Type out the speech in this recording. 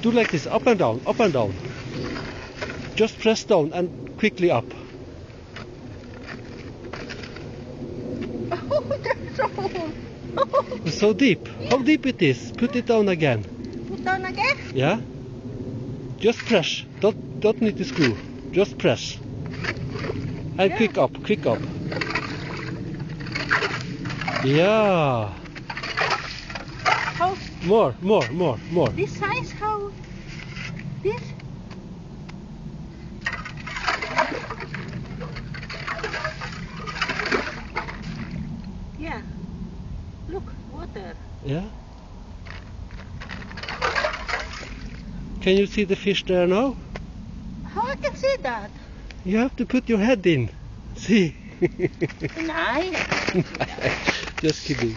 Do like this, up and down, up and down. Just press down and quickly up. Oh, that's so... It's so deep. How deep it is? Put it down again. Put down again? Yeah? Just press. Don't need to screw. Just press. And Yeah. quick up, quick up. Yeah. How? More. This size? How? This? Yeah. Look, water. Yeah. Can you see the fish there now? How I can see that? You have to put your head in. See? Nice. Just kidding.